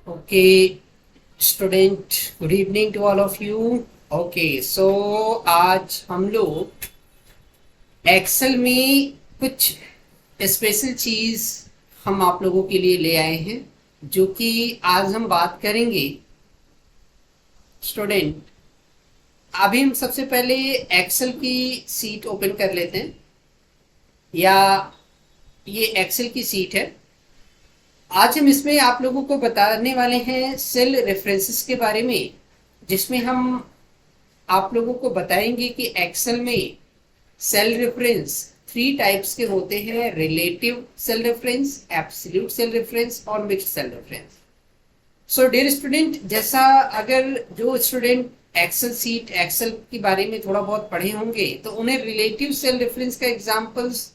Okay student, good evening to all of you. Okay so आज हम लोग Excel में कुछ स्पेशल चीज़ हम आप लोगों के लिए ले आए हैं, जो कि आज हम बात करेंगे। स्टूडेंट, अभी हम सबसे पहले एक्सेल की सीट ओपन कर लेते हैं, या ये एक्सेल की सीट है। आज हम इसमें आप लोगों को बताने वाले हैं सेल रेफरेंसेस के बारे में, जिसमें हम आप लोगों को बताएंगे कि एक्सेल में सेल रेफरेंस 3 टाइप्स के होते हैं: relative cell reference, absolute cell reference और mixed cell reference. So dear student, जैसा अगर जो स्टूडेंट एक्सेल के बारे में थोड़ा बहुत पढ़े होंगे तो उन्हें रिलेटिव सेल रेफरेंस का एग्जांपल्स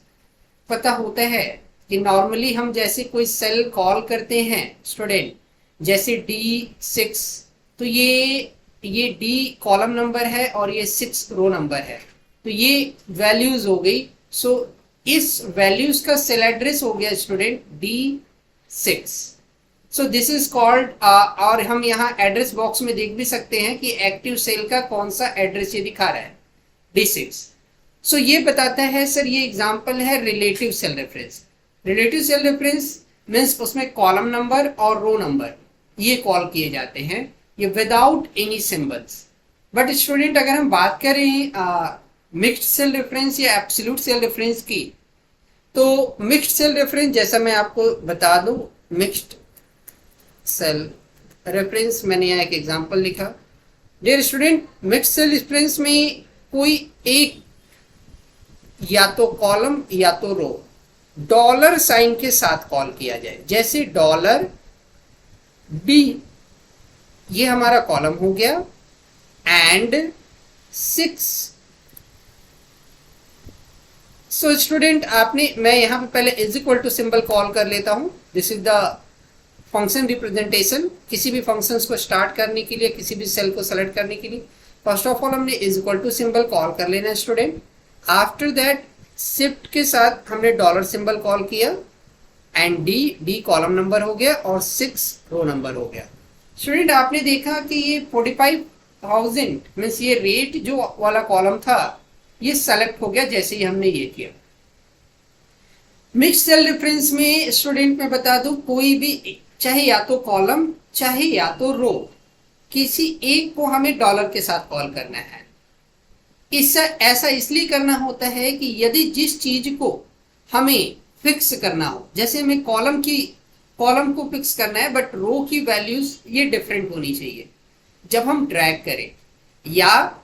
पता होता है कि नॉर्मली हम जैसे कोई सेल कॉल करते हैं स्टूडेंट, जैसे D6, तो ये D कॉलम नंबर है और ये 6 रो नंबर है, तो ये वैल्यूज हो गई। सो इस वैल्यूज का सेल एड्रेस हो गया student D6। So this is called, और हम यहाँ एड्रेस बॉक्स में देख भी सकते हैं कि एक्टिव सेल का कौन सा एड्रेस ये दिखा रहा है, D6। सो ये बताता है सर, ये एग्जांपल है relative cell reference. Relative cell reference means उसमें कॉलम नंबर और रो नंबर ये कॉल किए जाते हैं, ये without any symbols. But student, अगर हम बात करें मिक्स्ड सेल रेफरेंस या एब्सोल्यूट सेल रेफरेंस की, तो मिक्स्ड सेल रेफरेंस, जैसा मैं आपको बता दूं, मिक्स्ड सेल रेफरेंस मैंने यहाँ एक एग्जांपल लिखा। Dear student, mixed cell reference में कोई एक या तो कॉलम या तो रो डॉलर साइन के साथ कॉल किया जाए, जैसे $D, ये हमारा कॉलम हो गया, एंड 6। सो स्टूडेंट, मैं यहां पे पहले is equal to symbol call कर लेता हूं। This is the function representation. किसी भी फंक्शंस को स्टार्ट करने के लिए, किसी भी सेल को सेलेक्ट करने के लिए, फर्स्ट ऑफ ऑल हमने is equal to symbol call कर लेना है स्टूडेंट। आफ्टर दैट शिफ्ट के साथ हमने डॉलर सिंबल कॉल किया, एंड डी कॉलम नंबर हो गया और 6 रो नंबर हो गया। स्टूडेंट, आपने देखा कि ये 45,000 मीन्स ये रेट जो वाला कॉलम था ये सेलेक्ट हो गया जैसे ही हमने ये किया। मिक्स्ड सेल रेफरेंस में स्टूडेंट मैं बता दूं, कोई भी चाहे या तो कॉलम चाहे या तो रो, किसी एक को हमें डॉलर के साथ कॉल करना है। इससे ऐसा इसलिए करना होता है कि यदि जिस चीज को हमें फिक्स करना हो, जैसे हमें कॉलम को फिक्स करना है बट रो की वैल्यूज ये डिफरेंट होनी चाहिए जब हम ड्रैग करें, या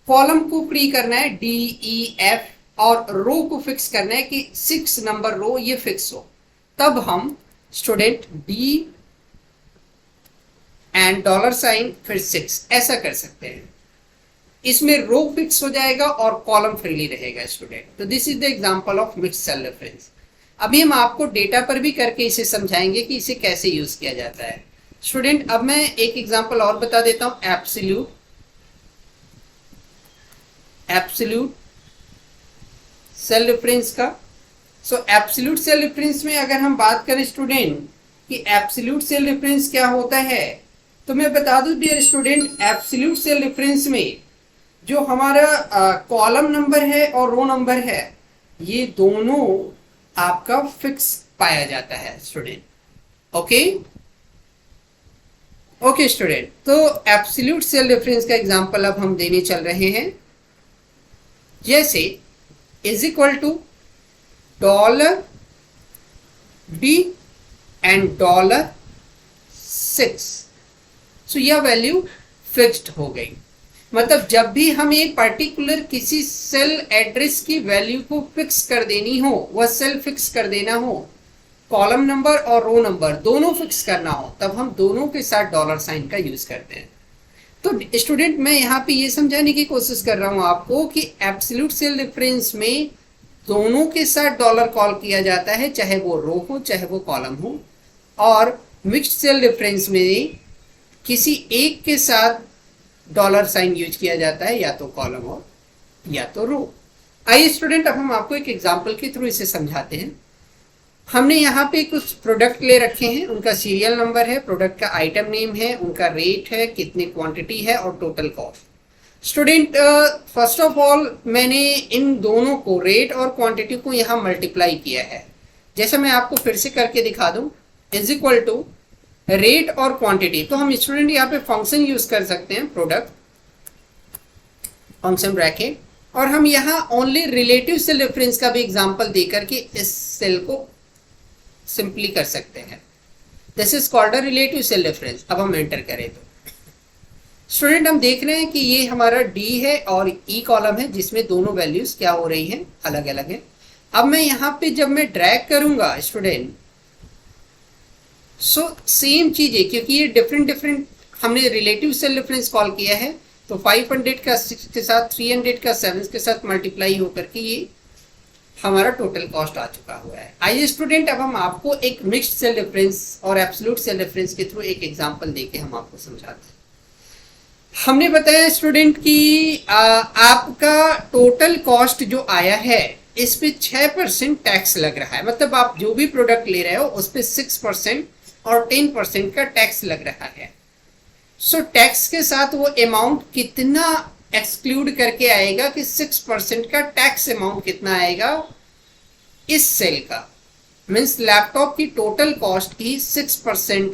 कॉलम को फ्री करना है DEF और रो को फिक्स करना है कि 6 नंबर रो ये फिक्स हो, तब हम student D and dollar sign फिर 6 ऐसा कर सकते हैं। इसमें रो फिक्स हो जाएगा और कॉलम फ्रीली रहेगा स्टूडेंट। तो this is the example of mixed cell reference. अभी हम आपको डेटा पर भी करके इसे समझाएंगे कि इसे कैसे यूज किया जाता है स्टूडेंट। अब मैं एक एग्जांपल और बता देता हूं, एब्सोल्यूट सेल रेफरेंस का। सो एब्सोल्यूट सेल रेफरेंस में अगर हम बात करें स्टूडेंट कि एब्सोल्यूट सेल रेफरेंस क्या होता है, तो मैं बता दूं dear student, absolute cell reference में जो हमारा कॉलम नंबर है और रो नंबर है, ये दोनों आपका फिक्स पाया जाता है स्टूडेंट। ओके स्टूडेंट, तो एब्सोल्यूट सेल रेफरेंस का एग्जांपल अब हम देने चल रहे हैं, जैसे is equal to $D and $6। So यह वैल्यू फिक्स्ड हो गई। मतलब जब भी हमें पर्टिकुलर किसी सेल एड्रेस की वैल्यू को फिक्स कर देनी हो, वह सेल फिक्स कर देना हो, कॉलम नंबर और रो नंबर दोनों फिक्स करना हो, तब हम दोनों के साथ डॉलर साइन का यूज करते हैं। तो स्टूडेंट, मैं यहाँ पे ये समझाने की कोशिश कर रहा हूँ आपको कि एब्सोल्यूट सेल रेफरेंस में दोनों के साथ डॉलर कॉल किया जाता है, चाहे वो रो हो चाहे वो कॉलम हो, और मिक्स्ड सेल रेफरेंस में किसी एक के साथ डॉलर साइन यूज किया जाता है, या तो कॉलम हो या तो रो। आइए स्टूडेंट, अब हम आपको एक एग्जांपल के थ्रू इसे समझाते हैं। हमने यहाँ पे कुछ प्रोडक्ट ले रखे हैं, उनका सीरियल नंबर है, प्रोडक्ट का आइटम नेम है, उनका रेट है, कितनी क्वांटिटी है और total cost. Student first of all मैंने इन दोनों को, रेट और क्वांटिटी को यहाँ मल्टीप्लाई किया है। जैसे मैं आपको फिर से करके दिखा दूं, इज इक्वल टू रेट और क्वांटिटी। तो हम स्टूडेंट यहाँ पे फंक्शन यूज कर सकते हैं, प्रोडक्ट फंक्शन ब्रैकेट, और हम यहाँ ओनली रिलेटिव सेल रेफरेंस का भी एग्जांपल देकर के इस सेल को सिंपली कर सकते हैं। This is called a relative cell reference. अब हम एंटर करें तो स्टूडेंट हम देख रहे हैं कि ये हमारा डी है और ई कॉलम है, जिसमें दोनों वैल्यूज क्या हो रही हैं, अलग अलग है। अब मैं यहाँ पे जब मैं ड्रैग करूंगा स्टूडेंट, सो सेम चीज है, क्योंकि ये डिफरेंट हमने रिलेटिव सेल रेफरेंस कॉल किया है, तो 500 का 6 के साथ, 300 का 7 के साथ मल्टीप्लाई होकर के ये हमारा टोटल कॉस्ट आ चुका हुआ है। आइए स्टूडेंट, अब हम आपको एक मिक्स्ड सेल रेफरेंस और एब्सोल्यूट सेल रेफरेंस के थ्रू एक एग्जांपल देके हम आपको समझाते हैं। हमने बताया स्टूडेंट कि आपका टोटल कॉस्ट जो आया है, इस पे 6% टैक्स लग रहा है। मतलब आप जो भी प्रोडक्ट ले रहे हो उस पे 6% और 10% का टैक्स लग रहा है। सो टैक्स के साथ वो अमाउंट कितना एक्सक्लूड करके आएगा कि 6% का टैक्स अमाउंट कितना आएगा इस सेल का, मीन्स लैपटॉप की टोटल कॉस्ट की 6%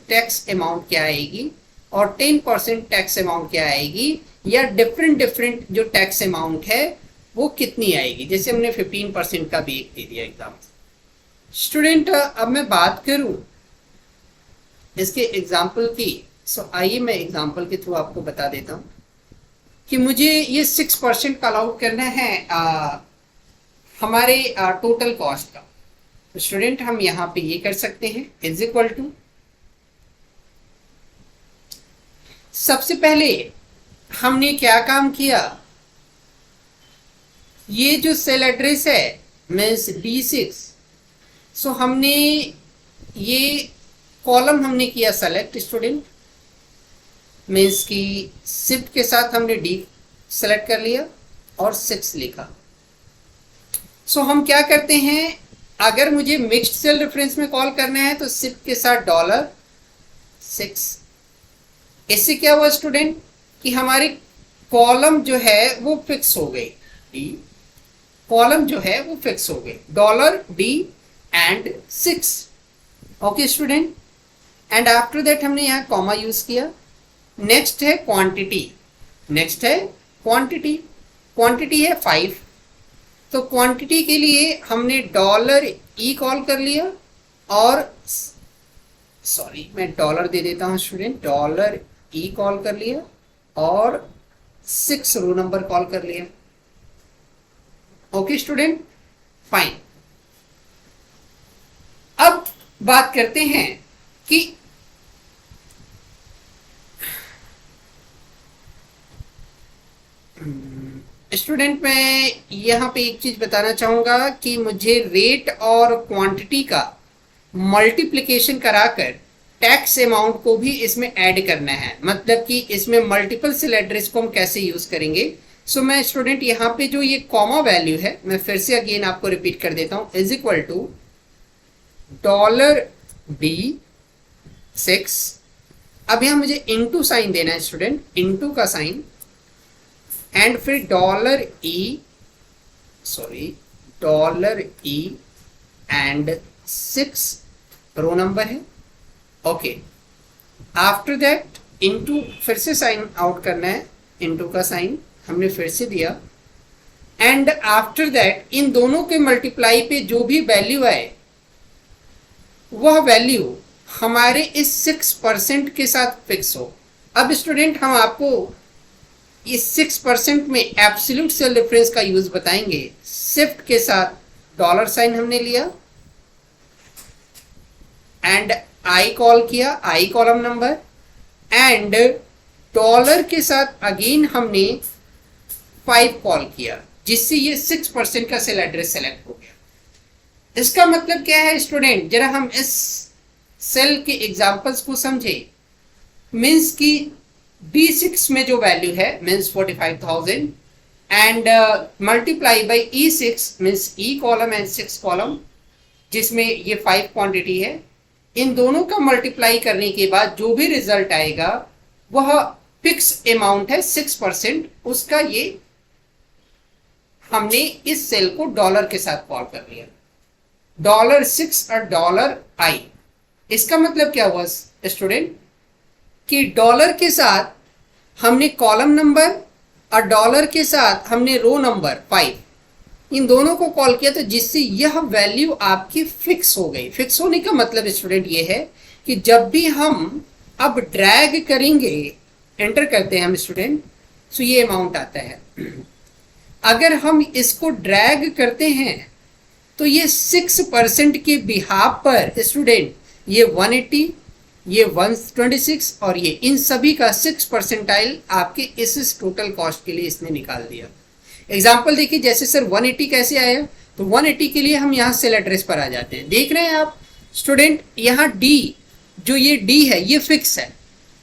टैक्स अमाउंट क्या आएगी और 10% टैक्स अमाउंट क्या आएगी, या डिफरेंट जो टैक्स अमाउंट है वो कितनी आएगी। जैसे हमने 15% का भी एक दे दिया एग्जाम्पल। स्टूडेंट अब मैं बात करूं इसके एग्जाम्पल की, सो आइए मैं एग्जाम्पल के थ्रू आपको बता देता हूं कि मुझे ये 6% का अलाउट करना है हमारे टोटल कॉस्ट का। तो स्टूडेंट हम यहाँ पे ये कर सकते हैं, इज इक्वल टू, सबसे पहले हमने क्या काम किया, ये जो सेल एड्रेस है मीन्स D6, सो हमने ये कॉलम हमने किया सेलेक्ट स्टूडेंट, मीन्स की शिफ्ट के साथ हमने D सेलेक्ट कर लिया और 6 लिखा। सो हम क्या करते हैं, अगर मुझे मिक्स्ड सेल रेफरेंस में कॉल करना है तो शिफ्ट के साथ $6। इससे क्या हुआ स्टूडेंट कि हमारी कॉलम जो है वो फिक्स हो गई, D कॉलम जो है वो फिक्स हो गई, $D and 6। Okay student, and after that हमने यहाँ कॉमा यूज किया। नेक्स्ट है क्वांटिटी, नेक्स्ट है क्वांटिटी, क्वांटिटी है 5, तो क्वांटिटी के लिए हमने $E कॉल कर लिया और सॉरी मैं डॉलर दे देता हूं स्टूडेंट, $E कॉल कर लिया और 6 रो नंबर कॉल कर लिया। Okay student, fine. अब बात करते हैं कि स्टूडेंट मैं यहाँ पे एक चीज बताना चाहूंगा कि मुझे रेट और क्वांटिटी का मल्टीप्लिकेशन कराकर टैक्स अमाउंट को भी इसमें ऐड करना है। मतलब कि इसमें मल्टीपल सेल एड्रेस को हम कैसे यूज करेंगे। सो मैं स्टूडेंट यहाँ पे जो ये कॉमा वैल्यू है, मैं फिर से अगेन आपको रिपीट कर देता हूँ, इज इक्वल टू $D6। अब यहाँ मुझे इनटू साइन देना है स्टूडेंट, इनटू का साइन, एंड फिर $E एंड 6 रो नंबर है। ओके, आफ्टर दैट इनटू फिर से साइन आउट करना है, इनटू का साइन हमने फिर से दिया, एंड आफ्टर दैट इन दोनों के मल्टीप्लाई पे जो भी वैल्यू आए वह वैल्यू हमारे इस 6% के साथ फिक्स हो। अब स्टूडेंट हम आपको इस 6% में एब्सोल्यूट सेल रेफरेंस का यूज बताएंगे। शिफ्ट के साथ डॉलर साइन हमने लिया एंड आई कॉल किया, आई कॉलम नंबर, एंड डॉलर के साथ अगेन हमने 5 कॉल किया, जिससे ये 6% का सेल एड्रेस सेलेक्ट हो गया। इसका मतलब क्या है स्टूडेंट, जरा हम इस सेल के एग्जांपल्स को समझे। मीन्स की D6 में जो वैल्यू है means 45,000 and multiply by E6 means E column and 6 column, जिसमें ये 5 क्वांटिटी है, इन दोनों का मल्टीप्लाई करने के बाद जो भी रिजल्ट आएगा वह फिक्स अमाउंट है 6%, उसका ये हमने इस सेल को डॉलर के साथ कॉल कर लिया, $6 और $I। इसका मतलब क्या हुआ स्टूडेंट कि डॉलर के साथ हमने कॉलम नंबर और डॉलर के साथ हमने रो नंबर 5, इन दोनों को कॉल किया, तो जिससे यह वैल्यू आपकी फिक्स हो गई। फिक्स होने का मतलब स्टूडेंट ये है कि जब भी हम अब ड्रैग करेंगे, एंटर करते हैं हम स्टूडेंट, तो ये अमाउंट आता है। अगर हम इसको ड्रैग करते हैं तो ये 6% के बिहाफ पर स्टूडेंट ये 180, ये 126 और ये इन सभी का 6% आपके इस टोटल कॉस्ट के लिए इसने निकाल दिया। एग्जाम्पल देखिए, जैसे सर 180 कैसे आया, तो 180 के लिए हम यहाँ सेल एड्रेस पर आ जाते हैं। देख रहे हैं आप स्टूडेंट, यहाँ डी, जो ये डी है ये फिक्स है,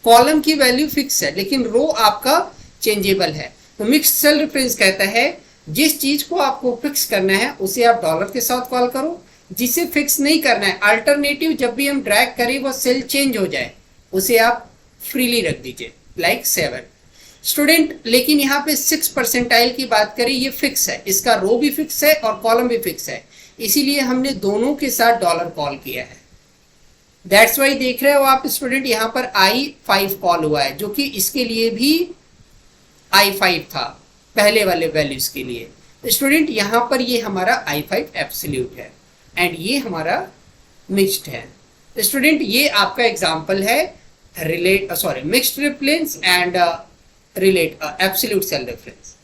कॉलम की वैल्यू फिक्स है, लेकिन रो आपका चेंजेबल है। तो मिक्स्ड सेल रेफरेंस कहता है जिस चीज को आपको फिक्स करना है उसे आप डॉलर के साथ कॉल करो, जिसे फिक्स नहीं करना है, अल्टरनेटिव जब भी हम ड्रैग करें वो सेल चेंज हो जाए, उसे आप फ्रीली रख दीजिए, लाइक 7 स्टूडेंट। लेकिन यहाँ पे 6% की बात करें, ये फिक्स है, इसका रो भी फिक्स है और कॉलम भी फिक्स है, इसीलिए हमने दोनों के साथ डॉलर कॉल किया है। दैट्स वाई देख रहे हो आप स्टूडेंट, यहाँ पर I5 कॉल हुआ है, जो कि इसके लिए भी I5 था पहले वाले वैल्यूज के लिए। स्टूडेंट यहाँ पर ये हमारा I5 एब्सोल्यूट है एंड ये हमारा मिक्स्ड है। स्टूडेंट ये आपका एग्जांपल है mixed reference and relate absolute cell reference.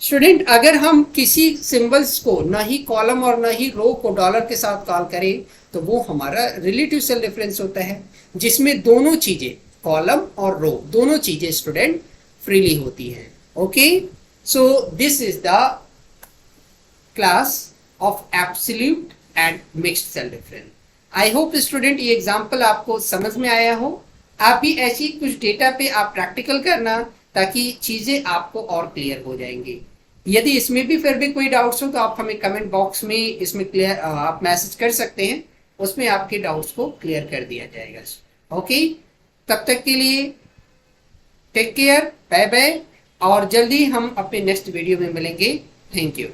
Student अगर हम किसी सिंबल्स को ना ही कॉलम और ना ही रो को डॉलर के साथ कॉल करें तो वो हमारा रिलेटिव सेल रेफरेंस होता है, जिसमें दोनों चीजें कॉलम और रो दोनों चीजें स्टूडेंट फ्रीली होती हैं। Okay, so this is the class of absolute and mixed cell reference. I hope student ये एग्जांपल आपको समझ में आया हो। आप भी ऐसी कुछ डेटा पे आप प्रैक्टिकल करना ताकि चीजें आपको और क्लियर हो जाएंगी। यदि इसमें भी फिर भी कोई डाउट्स हो तो आप हमें कमेंट बॉक्स में इसमें क्लियर आप मैसेज कर सकते हैं, उसमें आपके डाउट्स को क्लियर कर दिया जाएगा। ओके, तब तक के लिए टेक केयर, बाय बाय, और जल्दी हम अपने नेक्स्ट वीडियो में मिलेंगे। Thank you.